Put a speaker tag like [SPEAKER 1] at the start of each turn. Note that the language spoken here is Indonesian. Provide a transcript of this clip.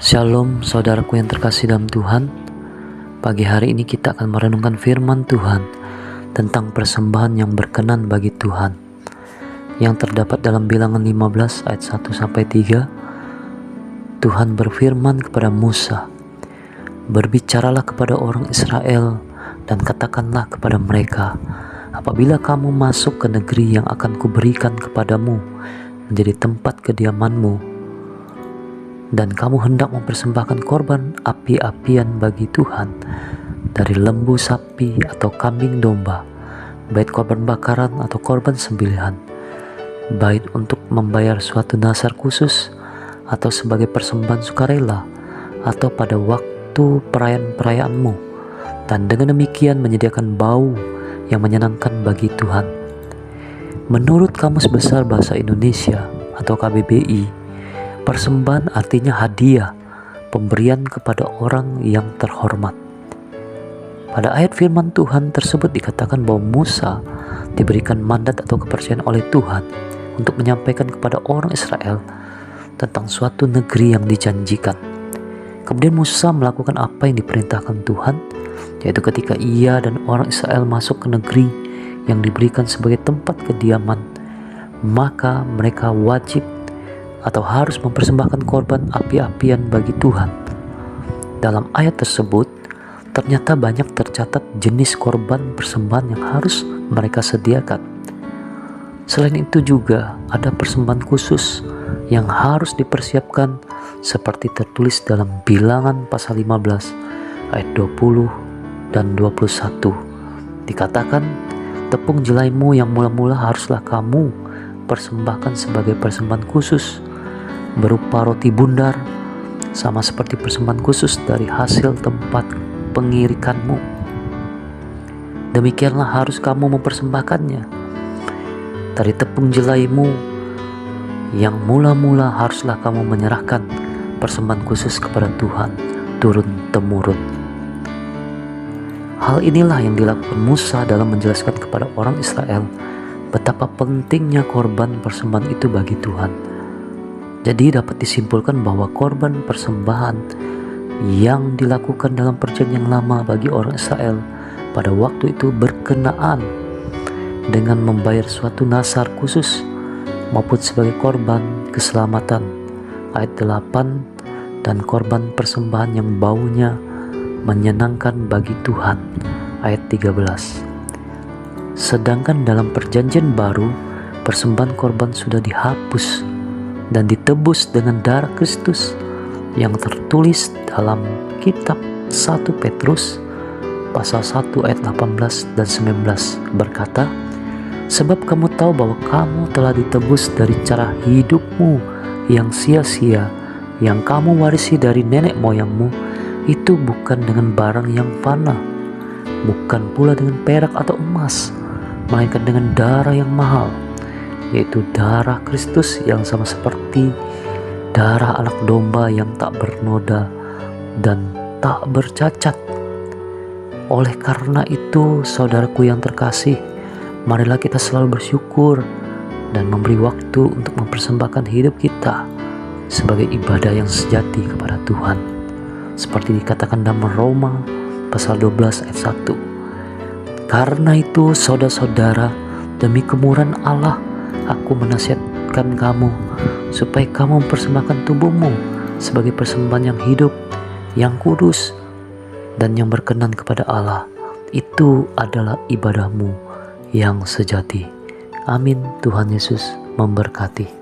[SPEAKER 1] Shalom saudaraku yang terkasih dalam Tuhan. Pagi hari ini kita akan merenungkan firman Tuhan tentang persembahan yang berkenan bagi Tuhan, yang terdapat dalam Bilangan 15 ayat 1-3. Tuhan berfirman kepada Musa, "Berbicaralah kepada orang Israel dan katakanlah kepada mereka, apabila kamu masuk ke negeri yang akan kuberikan kepadamu menjadi tempat kediamanmu, dan kamu hendak mempersembahkan korban api-apian bagi Tuhan dari lembu sapi atau kambing domba, baik korban bakaran atau korban sembelihan, baik untuk membayar suatu nazar khusus atau sebagai persembahan sukarela atau pada waktu perayaan-perayaanmu, dan dengan demikian menyediakan bau yang menyenangkan bagi Tuhan." Menurut Kamus Besar Bahasa Indonesia atau KBBI, persembahan artinya hadiah, pemberian kepada orang yang terhormat. Pada ayat firman Tuhan tersebut dikatakan bahwa Musa diberikan mandat atau kepercayaan oleh Tuhan untuk menyampaikan kepada orang Israel tentang suatu negeri yang dijanjikan. Kemudian Musa melakukan apa yang diperintahkan Tuhan, yaitu ketika ia dan orang Israel masuk ke negeri yang diberikan sebagai tempat kediaman, maka mereka wajib atau harus mempersembahkan korban api-apian bagi Tuhan. Dalam ayat tersebut ternyata banyak tercatat jenis korban persembahan yang harus mereka sediakan. Selain itu juga ada persembahan khusus yang harus dipersiapkan seperti tertulis dalam Bilangan pasal 15 ayat 20 dan 21. Dikatakan, "Tepung jelaimu yang mula-mula haruslah kamu persembahkan sebagai persembahan khusus berupa roti bundar, sama seperti persembahan khusus dari hasil tempat pengirikanmu. Demikianlah harus kamu mempersembahkannya. Dari tepung jelaimu yang mula-mula haruslah kamu menyerahkan persembahan khusus kepada Tuhan turun-temurun." Hal inilah yang dilakukan Musa dalam menjelaskan kepada orang Israel betapa pentingnya korban persembahan itu bagi Tuhan. Jadi dapat disimpulkan bahwa korban persembahan yang dilakukan dalam perjanjian lama bagi orang Israel pada waktu itu berkenaan dengan membayar suatu nazar khusus maupun sebagai korban keselamatan, ayat 8, dan korban persembahan yang baunya menyenangkan bagi Tuhan, ayat 13. Sedangkan dalam perjanjian baru, persembahan korban sudah dihapus dan ditebus dengan darah Kristus, yang tertulis dalam kitab 1 Petrus pasal 1 ayat 18 dan 19 berkata, "Sebab kamu tahu bahwa kamu telah ditebus dari cara hidupmu yang sia-sia yang kamu warisi dari nenek moyangmu, itu bukan dengan barang yang fana, bukan pula dengan perak atau emas, melainkan dengan darah yang mahal, yaitu darah Kristus yang sama seperti darah anak domba yang tak bernoda dan tak bercacat. Oleh karena itu, saudaraku yang terkasih, marilah kita selalu bersyukur dan memberi waktu untuk mempersembahkan hidup kita sebagai ibadah yang sejati kepada Tuhan, seperti dikatakan dalam Roma pasal 12 ayat 1. Karena itu, saudara-saudara, demi kemurahan Allah, aku menasihatkan kamu supaya kamu mempersembahkan tubuhmu sebagai persembahan yang hidup, yang kudus, dan yang berkenan kepada Allah. Itu adalah ibadahmu yang sejati." Amin. Tuhan Yesus memberkati.